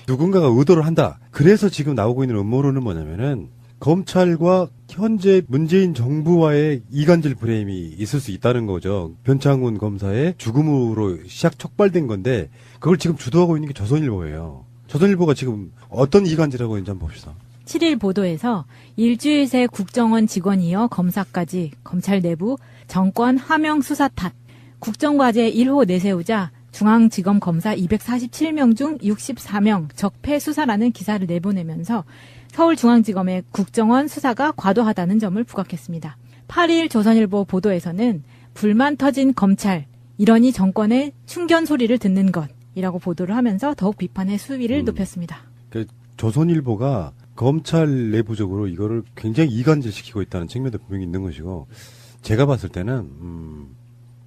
누군가가 의도를 한다. 그래서 지금 나오고 있는 음모론은 뭐냐면은 검찰과 현재 문재인 정부와의 이간질 프레임이 있을 수 있다는 거죠. 변창훈 검사의 죽음으로 시작 촉발된 건데 그걸 지금 주도하고 있는 게 조선일보예요. 조선일보가 지금 어떤 이간질하고 있는지 한번 봅시다. 7일 보도에서 일주일 새 국정원 직원이어 검사까지 검찰 내부 정권 하명 수사 탓, 국정과제 1호 내세우자 중앙지검 검사 247명 중 64명 적폐 수사라는 기사를 내보내면서 서울중앙지검의 국정원 수사가 과도하다는 점을 부각했습니다. 8일 조선일보 보도에서는 불만 터진 검찰, 이러니 정권의 충견 소리를 듣는 것이라고 보도를 하면서 더욱 비판의 수위를 높였습니다. 조선일보가 검찰 내부적으로 이거를 굉장히 이간질시키고 있다는 측면도 분명히 있는 것이고, 제가 봤을 때는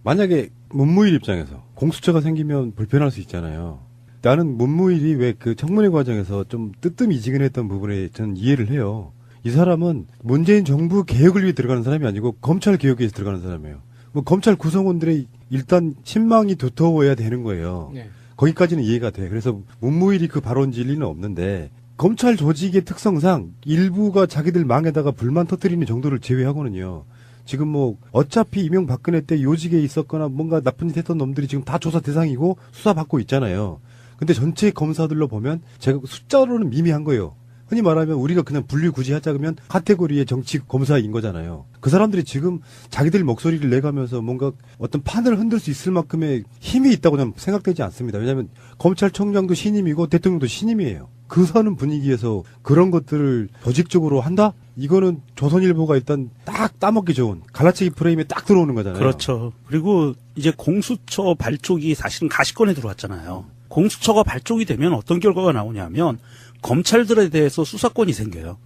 만약에 문무일 입장에서 공수처가 생기면 불편할 수 있잖아요. 나는 문무일이 왜 그 청문회 과정에서 좀 뜨뜻미지근했던 부분에 저는 이해를 해요. 이 사람은 문재인 정부 개혁을 위해 들어가는 사람이 아니고 검찰 개혁에 위해서 들어가는 사람이에요. 뭐 검찰 구성원들의 일단 신망이 두터워야 되는 거예요. 네. 거기까지는 이해가 돼. 그래서 문무일이 그 발언 일리는 없는데, 검찰 조직의 특성상 일부가 자기들 망에다가 불만 터뜨리는 정도를 제외하고는요. 지금 뭐 어차피 이명박근혜 때 요직에 있었거나 뭔가 나쁜 짓 했던 놈들이 지금 다 조사 대상이고 수사받고 있잖아요. 근데 전체 검사들로 보면 제가 숫자로는 미미한 거예요. 흔히 말하면 우리가 그냥 분류 굳이 하자 그러면 카테고리의 정치 검사인 거잖아요. 그 사람들이 지금 자기들 목소리를 내가면서 뭔가 어떤 판을 흔들 수 있을 만큼의 힘이 있다고 저는 생각되지 않습니다. 왜냐하면 검찰총장도 신임이고 대통령도 신임이에요. 그 사는 분위기에서 그런 것들을 조직적으로 한다? 이거는 조선일보가 일단 딱 따먹기 좋은 갈라치기 프레임에 딱 들어오는 거잖아요. 그렇죠. 그리고 이제 공수처 발족이 사실은 가시권에 들어왔잖아요. 공수처가 발족이 되면 어떤 결과가 나오냐면 검찰들에 대해서 수사권이 생겨요.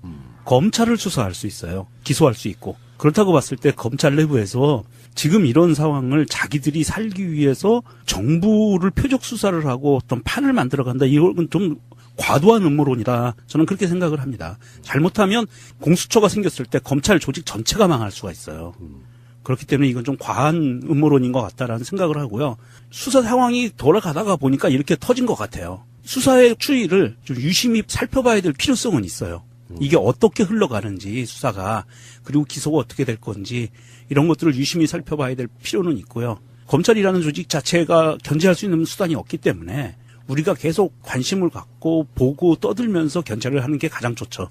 검찰을 수사할 수 있어요. 기소할 수 있고. 그렇다고 봤을 때 검찰 내부에서 지금 이런 상황을 자기들이 살기 위해서 정부를 표적 수사를 하고 어떤 판을 만들어간다. 이건 좀 과도한 음모론이다. 저는 그렇게 생각을 합니다. 잘못하면 공수처가 생겼을 때 검찰 조직 전체가 망할 수가 있어요. 그렇기 때문에 이건 좀 과한 음모론인 것 같다라는 생각을 하고요. 수사 상황이 돌아가다가 보니까 이렇게 터진 것 같아요. 수사의 추이를 좀 유심히 살펴봐야 될 필요성은 있어요. 이게 어떻게 흘러가는지 수사가, 그리고 기소가 어떻게 될 건지 이런 것들을 유심히 살펴봐야 될 필요는 있고요. 검찰이라는 조직 자체가 견제할 수 있는 수단이 없기 때문에 우리가 계속 관심을 갖고 보고 떠들면서 견제를 하는 게 가장 좋죠.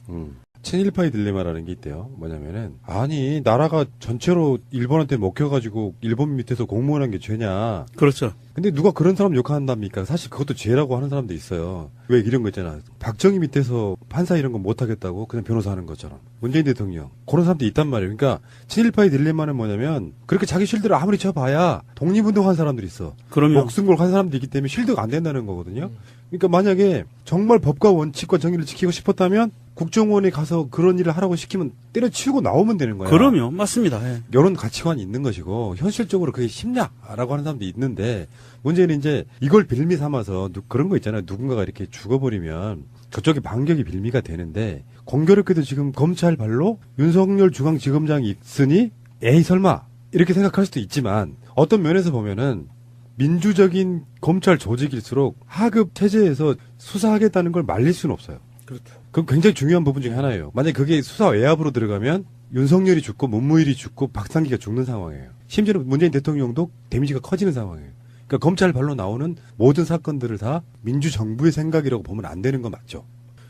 친일파의 딜레마라는 게 있대요. 뭐냐면은, 아니 나라가 전체로 일본한테 먹혀가지고 일본 밑에서 공무원한 게 죄냐. 그렇죠. 근데 누가 그런 사람 욕한답니까? 사실 그것도 죄라고 하는 사람도 있어요. 왜 이런 거 있잖아. 박정희 밑에서 판사 이런 거 못하겠다고 그냥 변호사 하는 것처럼. 문재인 대통령. 그런 사람도 있단 말이에요. 그러니까 친일파의 딜레마는 뭐냐면, 그렇게 자기 쉴드를 아무리 쳐봐야 독립운동한 사람들이 있어. 그러면 목숨 걸고 한 사람들이 있기 때문에 쉴드가 안 된다는 거거든요. 그러니까 만약에 정말 법과 원칙과 정의를 지키고 싶었다면 국정원에 가서 그런 일을 하라고 시키면 때려치우고 나오면 되는 거야. 그럼요. 맞습니다. 예. 이런 가치관이 있는 것이고, 현실적으로 그게 쉽냐라고 하는 사람도 있는데, 문제는 이제 이걸 빌미 삼아서 그런 거 있잖아요. 누군가가 이렇게 죽어버리면 저쪽에 반격이 빌미가 되는데, 공교롭게도 지금 검찰 발로 윤석열 중앙지검장이 있으니 에이 설마 이렇게 생각할 수도 있지만, 어떤 면에서 보면은 민주적인 검찰 조직일수록 하급 체제에서 수사하겠다는 걸 말릴 수는 없어요. 그렇죠. 그건 굉장히 중요한 부분 중에 하나예요. 만약에 그게 수사 외압으로 들어가면 윤석열이 죽고 문무일이 죽고 박상기가 죽는 상황이에요. 심지어는 문재인 대통령도 데미지가 커지는 상황이에요. 그러니까 검찰 발로 나오는 모든 사건들을 다 민주정부의 생각이라고 보면 안 되는 건 맞죠.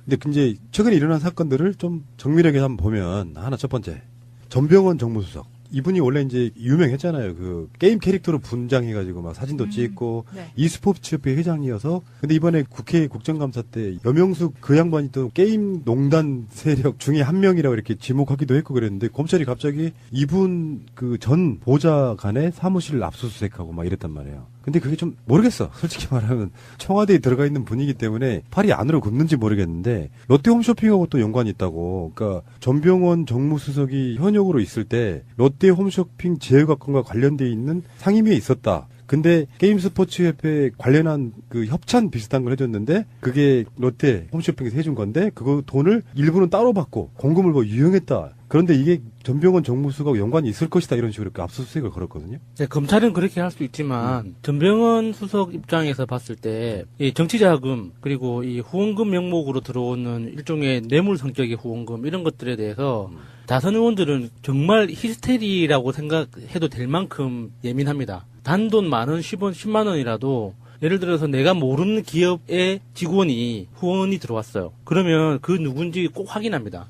근데 이제 최근에 일어난 사건들을 좀 정밀하게 한번 보면, 하나 첫 번째, 전병헌 정무수석. 이분이 원래 이제 유명했잖아요. 그 게임 캐릭터로 분장해가지고 막 사진도 찍고, 네. e스포츠협회 회장이어서. 근데 이번에 국회 국정감사 때 여명숙 그 양반이 또 게임 농단 세력 중에 한 명이라고 이렇게 지목하기도 했고 그랬는데, 검찰이 갑자기 이분 그 전 보좌 간의 사무실을 압수수색하고 막 이랬단 말이에요. 근데 그게 좀 모르겠어. 솔직히 말하면 청와대에 들어가 있는 분이기 때문에 팔이 안으로 굽는지 모르겠는데, 롯데홈쇼핑하고 또 연관이 있다고. 그러니까 전병헌 정무수석이 현역으로 있을 때 롯데홈쇼핑 제휴각과 관련돼 있는 상임위에 있었다. 근데 게임스포츠협회 관련한 그 협찬 비슷한 걸 해줬는데, 그게 롯데 홈쇼핑에서 해준 건데, 그거 돈을 일부는 따로 받고 공금을 뭐 유용했다. 그런데 이게 전병헌 정무수가 연관이 있을 것이다 이런 식으로 이렇게 압수수색을 걸었거든요. 네, 검찰은 그렇게 할 수 있지만 전병헌 수석 입장에서 봤을 때 이 정치자금 그리고 이 후원금 명목으로 들어오는 일종의 뇌물 성격의 후원금 이런 것들에 대해서 다선 의원들은 정말 히스테리라고 생각해도 될 만큼 예민합니다. 단돈 10,000원, 10만 원이라도 예를 들어서 내가 모르는 기업의 직원이 후원이 들어왔어요. 그러면 그 누군지 꼭 확인합니다.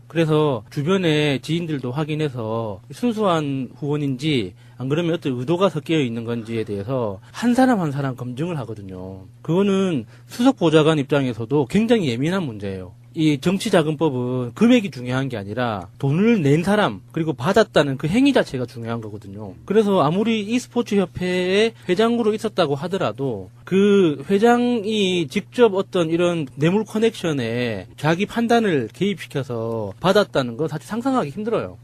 그래서 주변에 지인들도 확인해서 순수한 후원인지 안 그러면 어떤 의도가 섞여 있는 건지에 대해서 한 사람 한 사람 검증을 하거든요. 그거는 수석 보좌관 입장에서도 굉장히 예민한 문제예요. 이 정치자금법은 금액이 중요한 게 아니라 돈을 낸 사람 그리고 받았다는 그 행위 자체가 중요한 거거든요. 그래서 아무리 e스포츠 협회의 회장으로 있었다고 하더라도 그 회장이 직접 어떤 이런 뇌물 커넥션에 자기 판단을 개입시켜서 받았다는 건 사실 상상하기 힘들어요.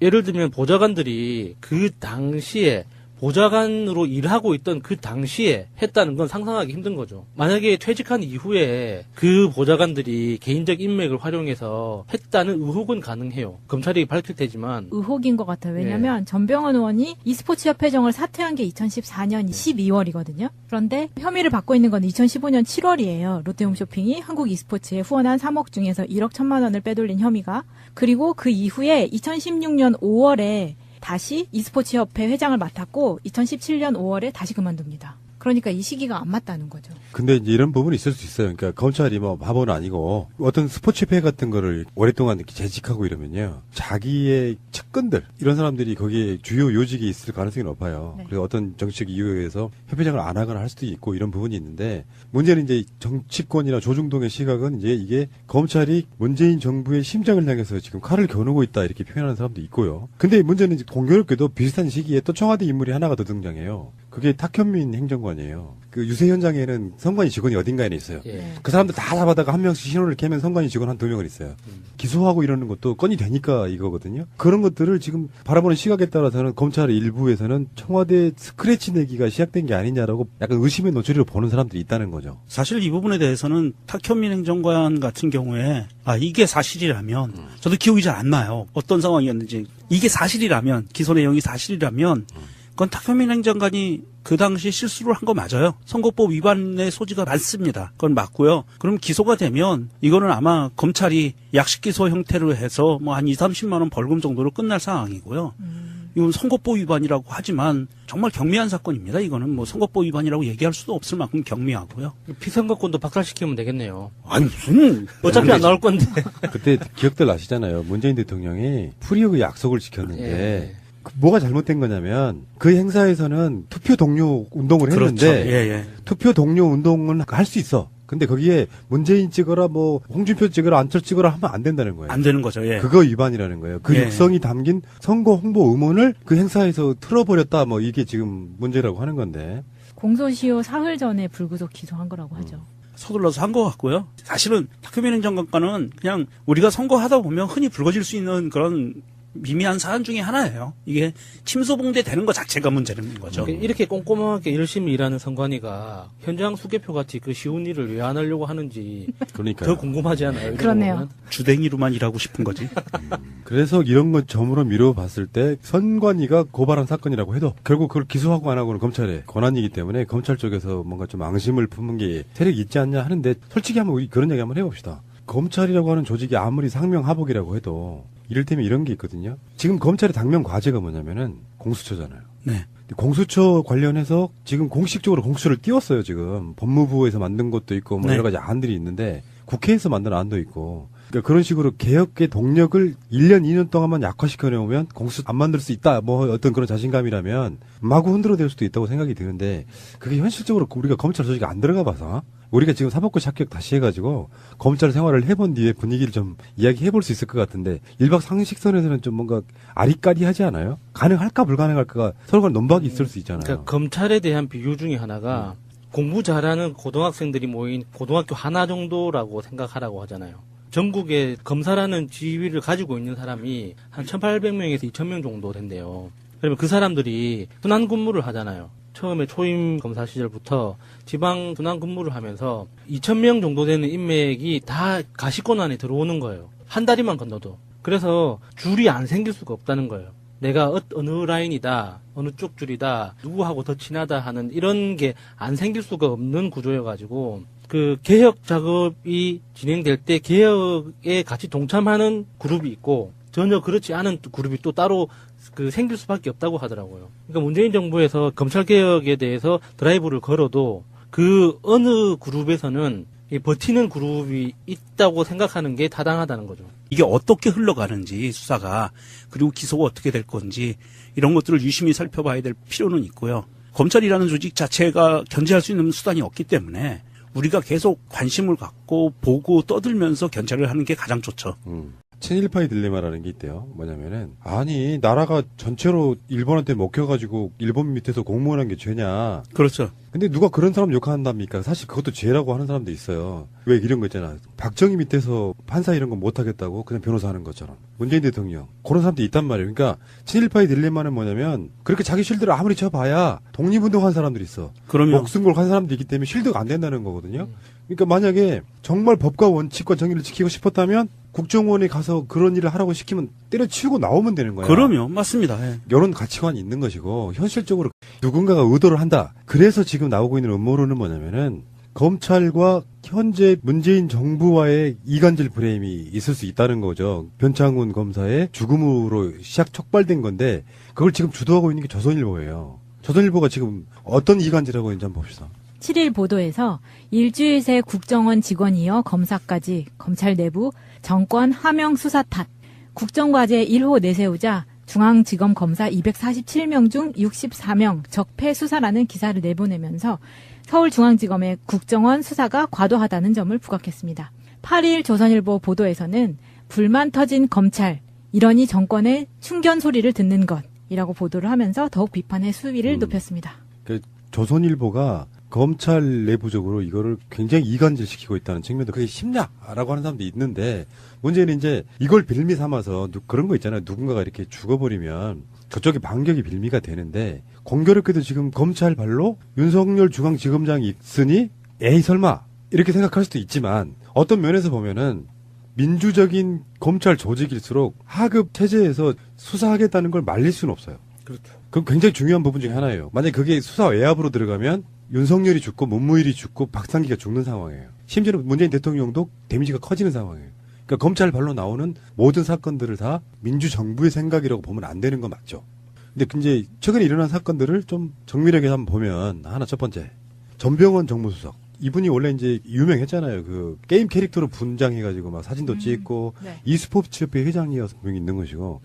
예를 들면 보좌관들이 그 당시에 보좌관으로 일하고 있던 그 당시에 했다는 건 상상하기 힘든 거죠. 만약에 퇴직한 이후에 그 보좌관들이 개인적 인맥을 활용해서 했다는 의혹은 가능해요. 검찰이 밝힐 테지만. 의혹인 것 같아요. 왜냐하면 전병헌 의원이 e스포츠 협회장을 사퇴한 게 2014년 12월이거든요. 그런데 혐의를 받고 있는 건 2015년 7월이에요. 롯데홈쇼핑이 한국 e스포츠에 후원한 3억 중에서 1억 1천만 원을 빼돌린 혐의가. 그리고 그 이후에 2016년 5월에 다시 e스포츠 협회 회장을 맡았고 2017년 5월에 다시 그만둡니다. 그러니까 이 시기가 안 맞다는 거죠. 근데 이제 이런 부분이 있을 수 있어요. 그러니까 검찰이 뭐 바보는 아니고 어떤 스포츠협회 같은 거를 오랫동안 이렇게 재직하고 이러면요. 자기의 측근들 이런 사람들이 거기에 주요 요직이 있을 가능성이 높아요. 네. 그래서 어떤 정치적 이유에 의해서 협회장을 안 하거나 할 수도 있고 이런 부분이 있는데 문제는 이제 정치권이나 조중동의 시각은 이제 이게 검찰이 문재인 정부의 심장을 향해서 지금 칼을 겨누고 있다 이렇게 표현하는 사람도 있고요. 근데 문제는 이제 공교롭게도 비슷한 시기에 또 청와대 인물이 하나가 더 등장해요. 그게 탁현민 행정관이에요. 그 유세 현장에는 선관위 직원이 어딘가에는 있어요. 예. 그 사람들 다 잡아다가 한 명씩 신호를 깨면 선관위 직원 한 2명은 있어요. 기소하고 이러는 것도 건이 되니까 이거거든요. 그런 것들을 지금 바라보는 시각에 따라서는 검찰 일부에서는 청와대 스크래치 내기가 시작된 게 아니냐라고 약간 의심의 노출로 보는 사람들이 있다는 거죠. 사실 이 부분에 대해서는 탁현민 행정관 같은 경우에 이게 사실이라면 저도 기억이 잘 안 나요. 어떤 상황이었는지. 이게 사실이라면 기소 내용이 사실이라면 그건 탁현민 행정관이 그 당시 실수를 한 거 맞아요. 선거법 위반의 소지가 많습니다. 그건 맞고요. 그럼 기소가 되면 이거는 아마 검찰이 약식 기소 형태로 해서 뭐 한 2, 30만 원 벌금 정도로 끝날 상황이고요. 이건 선거법 위반이라고 하지만 정말 경미한 사건입니다. 이거는 뭐 선거법 위반이라고 얘기할 수도 없을 만큼 경미하고요. 피선거권도 박살시키면 되겠네요. 아니 무슨 어차피 안 나올 건데. 그때 기억들 나시잖아요. 문재인 대통령이 프리오의 약속을 지켰는데 예. 뭐가 잘못된 거냐면 그 행사에서는 투표 동료 운동을 했는데 그렇죠. 예. 투표 동료 운동은 할 수 있어. 근데 거기에 문재인 찍어라 뭐 홍준표 찍어라 안철 찍어라 하면 안 된다는 거예요. 안 되는 거죠. 예. 그거 위반이라는 거예요. 그 예. 육성이 담긴 선거 홍보 음원을 그 행사에서 틀어버렸다 뭐 이게 지금 문제라고 하는 건데. 공소시효 사흘 전에 불구속 기소한 거라고 하죠. 서둘러서 한 것 같고요. 사실은 탁현민 행정관과는 그냥 우리가 선거하다 보면 흔히 불거질 수 있는 그런 미미한 사안 중에 하나예요. 이게 침소봉대 되는 것 자체가 문제는 거죠. 이렇게 꼼꼼하게 열심히 일하는 선관위가 현장 수개표 같이 그 쉬운 일을 왜 안 하려고 하는지 그러니까요. 더 궁금하지 않아요? 이런 그렇네요. 거는? 주댕이로만 일하고 싶은 거지. 그래서 이런 것 점으로 미뤄봤을 때 선관위가 고발한 사건이라고 해도 결국 그걸 기소하고 안 하고는 검찰의 권한이기 때문에 검찰 쪽에서 뭔가 좀 앙심을 품은 게 세력이 있지 않냐 하는데 솔직히 한번 우리 그런 얘기 한번 해봅시다. 검찰이라고 하는 조직이 아무리 상명하복이라고 해도 이를테면 이런 게 있거든요. 지금 검찰의 당면 과제가 뭐냐면은 공수처잖아요. 네. 공수처 관련해서 지금 공식적으로 공수처를 띄웠어요, 지금. 법무부에서 만든 것도 있고, 뭐 네. 여러 가지 안들이 있는데, 국회에서 만든 안도 있고. 그러니까 그런 식으로 개혁의 동력을 1년, 2년 동안만 약화시켜 놓으면 공수 안 만들 수 있다, 뭐 어떤 그런 자신감이라면 마구 흔들어댈 수도 있다고 생각이 드는데, 그게 현실적으로 우리가 검찰 조직에 안 들어가 봐서, 우리가 지금 사법고시 합격 다시 해가지고 검찰 생활을 해본 뒤에 분위기를 좀 이야기해볼 수 있을 것 같은데 일박 상식선에서는 좀 뭔가 아리까리하지 않아요? 가능할까 불가능할까가 서로 간 논박이 있을 수 있잖아요. 그러니까 검찰에 대한 비유 중에 하나가 공부 잘하는 고등학생들이 모인 고등학교 하나 정도라고 생각하라고 하잖아요. 전국에 검사라는 지위를 가지고 있는 사람이 한 1,800명에서 2,000명 정도 된대요. 그러면 그 사람들이 순환 근무를 하잖아요. 처음에 초임 검사 시절부터 지방 순환 근무를 하면서 2,000명 정도 되는 인맥이 다 가시권 안에 들어오는 거예요. 한 다리만 건너도. 그래서 줄이 안 생길 수가 없다는 거예요. 내가 어느 라인이다, 어느 쪽 줄이다, 누구하고 더 친하다 하는 이런 게 안 생길 수가 없는 구조여가지고 그 개혁 작업이 진행될 때 개혁에 같이 동참하는 그룹이 있고 전혀 그렇지 않은 그룹이 또 따로 그 생길 수밖에 없다고 하더라고요. 그러니까 문재인 정부에서 검찰 개혁에 대해서 드라이브를 걸어도 그 어느 그룹에서는 이 버티는 그룹이 있다고 생각하는 게 타당하다는 거죠. 이게 어떻게 흘러가는지 수사가 그리고 기소가 어떻게 될 건지 이런 것들을 유심히 살펴봐야 될 필요는 있고요. 검찰이라는 조직 자체가 견제할 수 있는 수단이 없기 때문에 우리가 계속 관심을 갖고 보고 떠들면서 견제를 하는 게 가장 좋죠. 친일파의 딜레마라는 게 있대요. 뭐냐면은 아니 나라가 전체로 일본한테 먹혀가지고 일본 밑에서 공무원한 게 죄냐. 그렇죠. 근데 누가 그런 사람 욕한답니까? 사실 그것도 죄라고 하는 사람도 있어요. 왜 이런 거 있잖아. 박정희 밑에서 판사 이런 거 못하겠다고 그냥 변호사 하는 것처럼. 문재인 대통령. 그런 사람도 있단 말이에요. 그러니까 친일파의 딜레마는 뭐냐면 그렇게 자기 쉴드를 아무리 쳐봐야 독립운동한 사람들이 있어. 그러면 목숨 걸고 한 사람들이 있기 때문에 쉴드가 안 된다는 거거든요. 그러니까 만약에 정말 법과 원칙과 정의를 지키고 싶었다면 국정원에 가서 그런 일을 하라고 시키면 때려치우고 나오면 되는 거야. 그럼요. 맞습니다. 예. 이런 가치관이 있는 것이고 현실적으로 누군가가 의도를 한다. 그래서 지금 나오고 있는 음모론은 뭐냐면은 검찰과 현재 문재인 정부와의 이간질 프레임이 있을 수 있다는 거죠. 변창훈 검사의 죽음으로 시작 촉발된 건데 그걸 지금 주도하고 있는 게 조선일보예요. 조선일보가 지금 어떤 이간질하고 있는지 한번 봅시다. 7일 보도에서 일주일 새 국정원 직원이어 검사까지 검찰 내부 정권 하명 수사 탓, 국정과제 1호 내세우자 중앙지검 검사 247명 중 64명 적폐 수사라는 기사를 내보내면서 서울중앙지검의 국정원 수사가 과도하다는 점을 부각했습니다. 8일 조선일보 보도에서는 불만 터진 검찰, 이러니 정권의 충견 소리를 듣는 것이라고 보도를 하면서 더욱 비판의 수위를 높였습니다. 조선일보가 검찰 내부적으로 이거를 굉장히 이간질시키고 있다는 측면도 그게 심냐라고 하는 사람도 있는데 문제는 이제 이걸 빌미 삼아서 그런 거 있잖아요. 누군가가 이렇게 죽어버리면 저쪽에 반격이 빌미가 되는데 공교롭게도 지금 검찰 발로 윤석열 중앙지검장이 있으니 에이 설마 이렇게 생각할 수도 있지만 어떤 면에서 보면은 민주적인 검찰 조직일수록 하급 체제에서 수사하겠다는 걸 말릴 수는 없어요. 그렇죠. 그건 굉장히 중요한 부분 중에 하나예요. 만약에 그게 수사 외압으로 들어가면 윤석열이 죽고 문무일이 죽고 박상기가 죽는 상황이에요. 심지어는 문재인 대통령도 데미지가 커지는 상황이에요. 그러니까 검찰 발로 나오는 모든 사건들을 다 민주정부의 생각이라고 보면 안 되는 건 맞죠. 근데 이제 최근에 일어난 사건들을 좀 정밀하게 한번 보면 하나 첫 번째 전병헌 정무수석 이분이 원래 이제 유명했잖아요. 그 게임 캐릭터로 분장해가지고 막 사진도 찍고 네. e스포츠협회 회장이어서 분명히 있는 것이고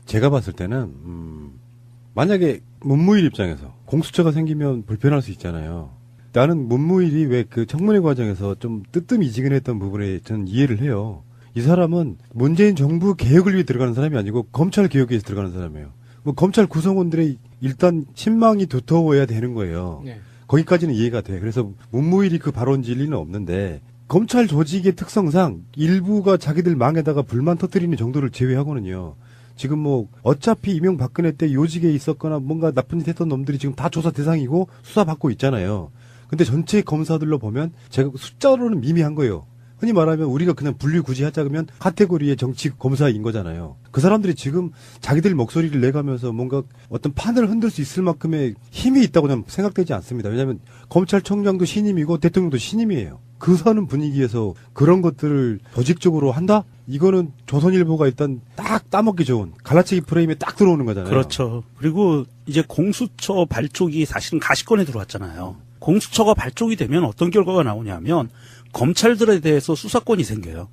제가 봤을 때는 만약에 문무일 입장에서 공수처가 생기면 불편할 수 있잖아요. 나는 문무일이 왜 그 청문회 과정에서 좀 뜨뜻미지근했던 부분에 저는 이해를 해요. 이 사람은 문재인 정부 개혁을 위해 들어가는 사람이 아니고 검찰 개혁에 위해서 들어가는 사람이에요. 뭐 검찰 구성원들의 일단 신망이 두터워야 되는 거예요. 네. 거기까지는 이해가 돼. 그래서 문무일이 그 발언질 리는 없는데 검찰 조직의 특성상 일부가 자기들 망에다가 불만 터뜨리는 정도를 제외하고는요. 지금 뭐 어차피 이명박근혜 때 요직에 있었거나 뭔가 나쁜 짓 했던 놈들이 지금 다 조사 대상이고 수사받고 있잖아요. 근데 전체 검사들로 보면 제가 숫자로는 미미한 거예요. 흔히 말하면 우리가 그냥 분류 굳이 하자 그러면 카테고리의 정치 검사인 거잖아요. 그 사람들이 지금 자기들 목소리를 내가면서 뭔가 어떤 판을 흔들 수 있을 만큼의 힘이 있다고 저는 생각되지 않습니다. 왜냐하면 검찰총장도 신임이고 대통령도 신임이에요. 그 사는 분위기에서 그런 것들을 조직적으로 한다? 이거는 조선일보가 일단 딱 따먹기 좋은 갈라치기 프레임에 딱 들어오는 거잖아요. 그렇죠. 그리고 이제 공수처 발족이 사실은 가시권에 들어왔잖아요. 공수처가 발족이 되면 어떤 결과가 나오냐면 검찰들에 대해서 수사권이 생겨요.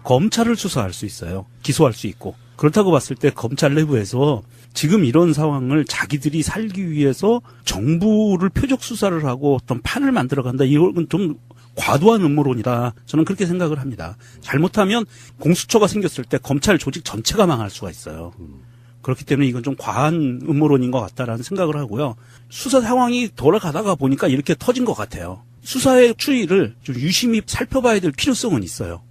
검찰을 수사할 수 있어요. 기소할 수 있고. 그렇다고 봤을 때 검찰 내부에서 지금 이런 상황을 자기들이 살기 위해서 정부를 표적 수사를 하고 어떤 판을 만들어간다. 이건 좀 과도한 음모론이다. 저는 그렇게 생각을 합니다. 잘못하면 공수처가 생겼을 때 검찰 조직 전체가 망할 수가 있어요. 그렇기 때문에 이건 좀 과한 음모론인 것 같다라는 생각을 하고요. 수사 상황이 돌아가다가 보니까 이렇게 터진 것 같아요. 수사의 추이를 좀 유심히 살펴봐야 될 필요성은 있어요.